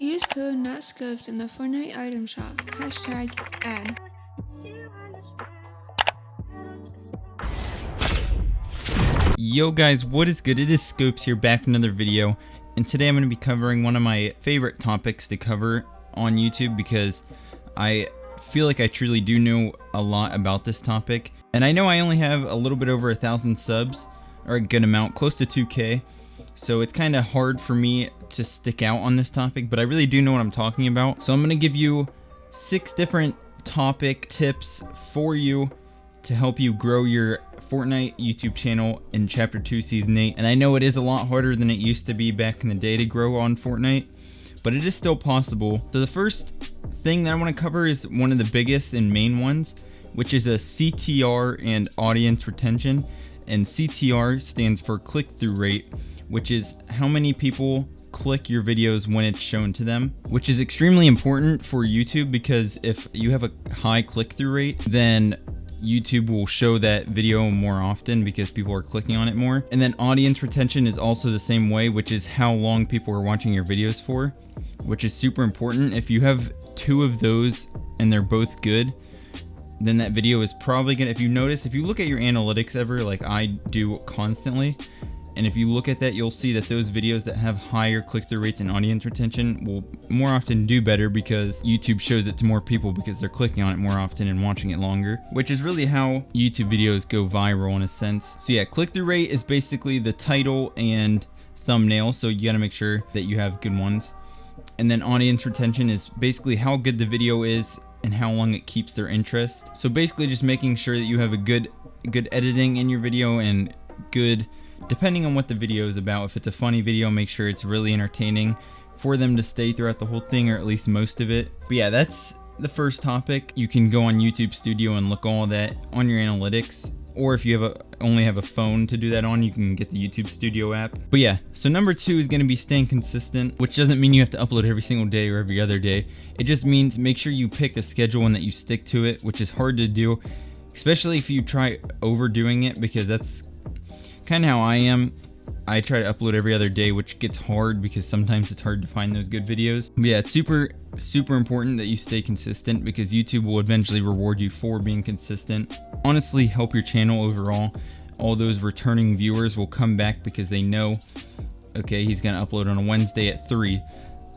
Use code NotScopez in the Fortnite item shop. #ad. Yo guys, what is good? It is Scopez here, back with another video, and today I'm going to be covering one of my favorite topics to cover on YouTube because I feel like I truly do know a lot about this topic. And I know I only have a little bit over 1,000 subs, or a good amount, close to 2K, so it's kind of hard for me to stick out on this topic, but I really do know what I'm talking about. So I'm going to give you 6 different topic tips for you to help you grow your Fortnite YouTube channel in Chapter 2 Season 8. And I know it is a lot harder than it used to be back in the day to grow on Fortnite, but it is still possible. So the first thing that I want to cover is one of the biggest and main ones, which is a CTR and audience retention. And CTR stands for click-through rate, which is how many people click your videos when it's shown to them, which is extremely important for YouTube because if you have a high click-through rate, then YouTube will show that video more often because people are clicking on it more. And then audience retention is also the same way, which is how long people are watching your videos for, which is super important. If you have 2 of those and they're both good, then that video is probably gonna, if you look at your analytics ever, like I do constantly, and if you look at that, you'll see that those videos that have higher click-through rates and audience retention will more often do better because YouTube shows it to more people because they're clicking on it more often and watching it longer, which is really how YouTube videos go viral in a sense. So yeah, click-through rate is basically the title and thumbnail, so you gotta make sure that you have good ones. And then audience retention is basically how good the video is and how long it keeps their interest. So basically just making sure that you have a good editing in your video and good, depending on what the video is about. If it's a funny video, make sure it's really entertaining for them to stay throughout the whole thing, or at least most of it. But yeah, that's the first topic. You can go on YouTube Studio and look all that on your analytics, or if you have only have a phone to do that on, you can get the YouTube Studio app. But yeah, so number 2 is going to be staying consistent, which doesn't mean you have to upload every single day or every other day. It just means make sure you pick a schedule and that you stick to it, which is hard to do, especially if you try overdoing it, because that's kind of how I am. I try to upload every other day, which gets hard because sometimes it's hard to find those good videos. But yeah, it's super important that you stay consistent because YouTube will eventually reward you for being consistent. Honestly, help your channel overall. All those returning viewers will come back because they know, okay, he's gonna upload on a Wednesday at 3,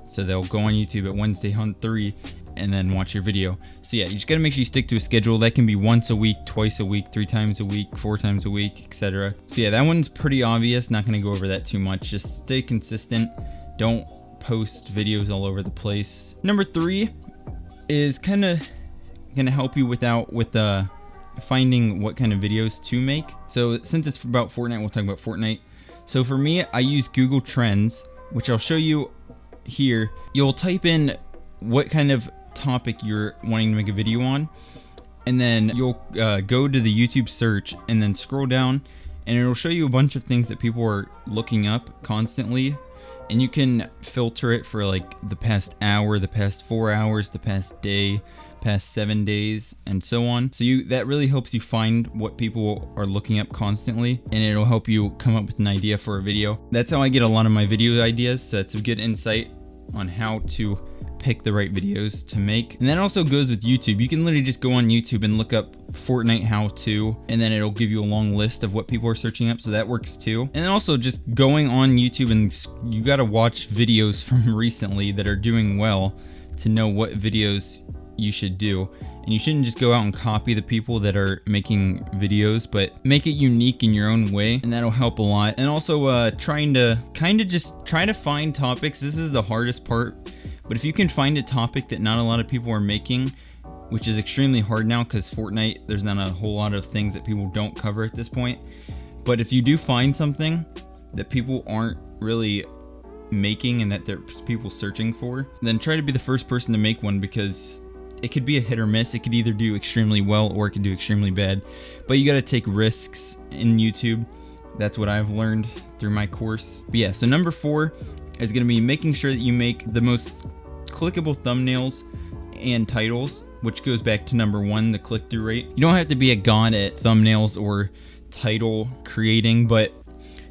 so they'll go on YouTube at Wednesday on 3 and then watch your video. So yeah, you just gotta make sure you stick to a schedule. That can be once a week, twice a week, 3 times a week, 4 times a week, etc. So yeah, that one's pretty obvious. Not gonna go over that too much. Just stay consistent. Don't post videos all over the place. Number 3 is kind of gonna help you with finding what kind of videos to make. So since it's about Fortnite, we'll talk about Fortnite. So for me, I use Google Trends, which I'll show you here. You'll type in what kind of topic you're wanting to make a video on, and then you'll go to the YouTube search and then scroll down, and it'll show you a bunch of things that people are looking up constantly, and you can filter it for like the past hour, the past 4 hours, the past day, past 7 days, and so on. So that really helps you find what people are looking up constantly, and it'll help you come up with an idea for a video. That's how I get a lot of my video ideas, so it's a good insight on how to pick the right videos to make. And that also goes with YouTube. You can literally just go on YouTube and look up Fortnite how to, and then it'll give you a long list of what people are searching up, so that works too. And then also just going on YouTube, and you gotta watch videos from recently that are doing well to know what videos you should do. And you shouldn't just go out and copy the people that are making videos, but make it unique in your own way, and that'll help a lot. And also trying to try to find topics. This is the hardest part, but if you can find a topic that not a lot of people are making, which is extremely hard now because Fortnite, there's not a whole lot of things that people don't cover at this point. But if you do find something that people aren't really making and that there's people searching for, then try to be the first person to make one, because it could be a hit or miss. It could either do extremely well or it could do extremely bad. But you gotta take risks in YouTube. That's what I've learned through my course. But yeah, so number 4 is gonna be making sure that you make the most clickable thumbnails and titles, which goes back to number 1, the click-through rate. You don't have to be a god at thumbnails or title creating, but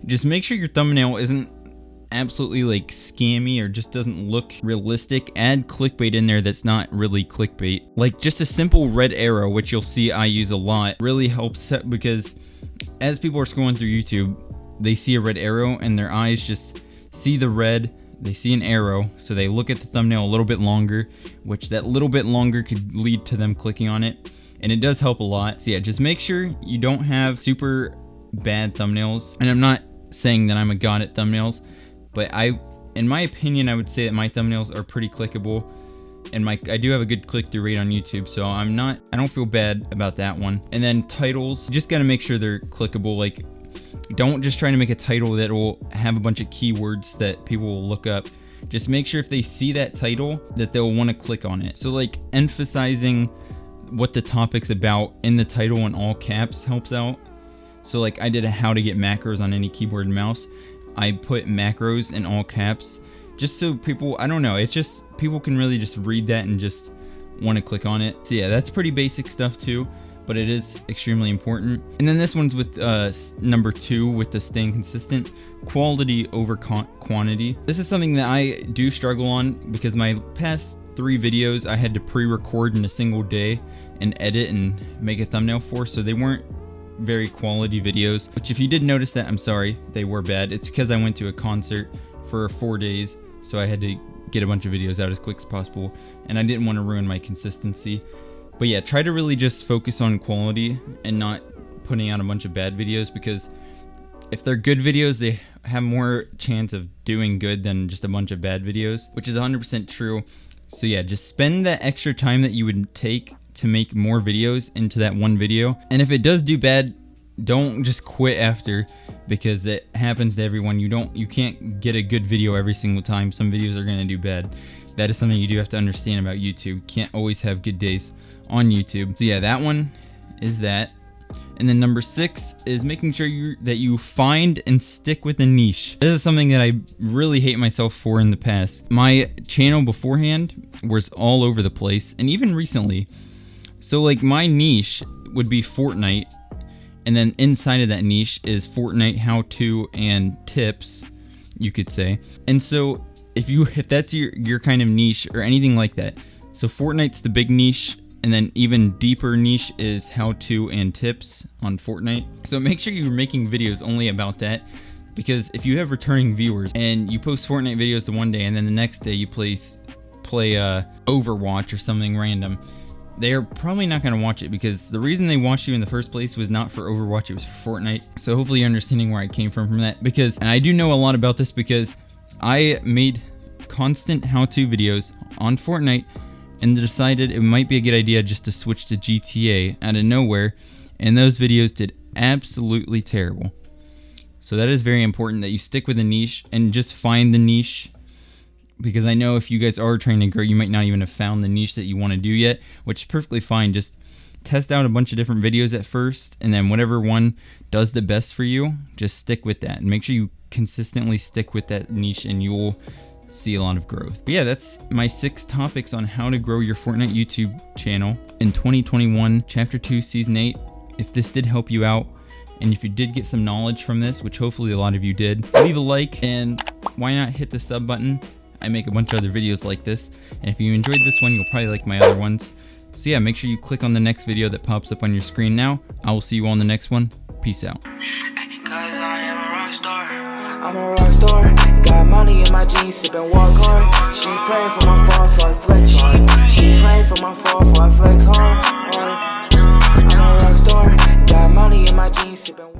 just make sure your thumbnail isn't absolutely like scammy or just doesn't look realistic, add clickbait in there that's not really clickbait. Like just a simple red arrow, which you'll see I use a lot, really helps because as people are scrolling through YouTube, they see a red arrow and their eyes just see the red, they see an arrow, so they look at the thumbnail a little bit longer, which that little bit longer could lead to them clicking on it, and it does help a lot. So yeah, just make sure you don't have super bad thumbnails, and I'm not saying that I'm a god at thumbnails, but in my opinion, I would say that my thumbnails are pretty clickable, and I do have a good click-through rate on YouTube, so I don't feel bad about that one. And then titles, you just gotta make sure they're clickable. Like, don't just try to make a title that will have a bunch of keywords that people will look up. Just make sure if they see that title that they'll want to click on it. So like emphasizing what the topic's about in the title in all caps helps out. So like I did a how to get macros on any keyboard and mouse. I put macros in all caps just so people, I don't know, it's just people can really just read that and just want to click on it. So yeah, that's pretty basic stuff too, but it is extremely important. And then this one's with number 2 with the staying consistent, quality over quantity. This is something that I do struggle on because my past 3 videos I had to pre-record in a single day and edit and make a thumbnail for, so they weren't very quality videos, which if you did notice that, I'm sorry, they were bad. It's because I went to a concert for 4 days, so I had to get a bunch of videos out as quick as possible, and I didn't want to ruin my consistency. But yeah, try to really just focus on quality and not putting out a bunch of bad videos, because if they're good videos, they have more chance of doing good than just a bunch of bad videos, which is 100% true. So yeah, just spend that extra time that you would take to make more videos into that one video. And if it does do bad, don't just quit after, because that happens to everyone. You can't get a good video every single time. Some videos are going to do bad. That is something you do have to understand about YouTube. You can't always have good days on YouTube. So yeah, that one is that. And then number 6 is making sure that you find and stick with a niche. This is something that I really hate myself for in the past. My channel beforehand was all over the place, and even recently. So like my niche would be Fortnite, and then inside of that niche is Fortnite how-to and tips, you could say. And so if that's your kind of niche or anything like that, so Fortnite's the big niche, and then even deeper niche is how-to and tips on Fortnite. So make sure you're making videos only about that, because if you have returning viewers and you post Fortnite videos the one day and then the next day you play Overwatch or something random, they're probably not going to watch it, because the reason they watched you in the first place was not for Overwatch, it was for Fortnite. So hopefully you're understanding where I came from that, and I do know a lot about this because I made constant how-to videos on Fortnite and decided it might be a good idea just to switch to GTA out of nowhere, and those videos did absolutely terrible. So that is very important that you stick with a niche and just find the niche, because I know if you guys are trying to grow, you might not even have found the niche that you want to do yet, which is perfectly fine. Just test out a bunch of different videos at first, and then whatever one does the best for you, just stick with that and make sure you consistently stick with that niche, and you will see a lot of growth. But yeah, that's my 6 topics on how to grow your Fortnite YouTube channel in 2021, Chapter 2, Season 8. If this did help you out, and if you did get some knowledge from this, which hopefully a lot of you did, leave a like, and why not hit the sub button? I make a bunch of other videos like this, and if you enjoyed this one, you'll probably like my other ones. So yeah, make sure you click on the next video that pops up on your screen now. I will see you all in the next one. Peace out. I'm a rock star, got money in my jeans, sippin' walk hard. She praying for my fall, so I flex hard. She praying for my fall, so I flex hard. I'm a rock star, got money in my jeans, sippin'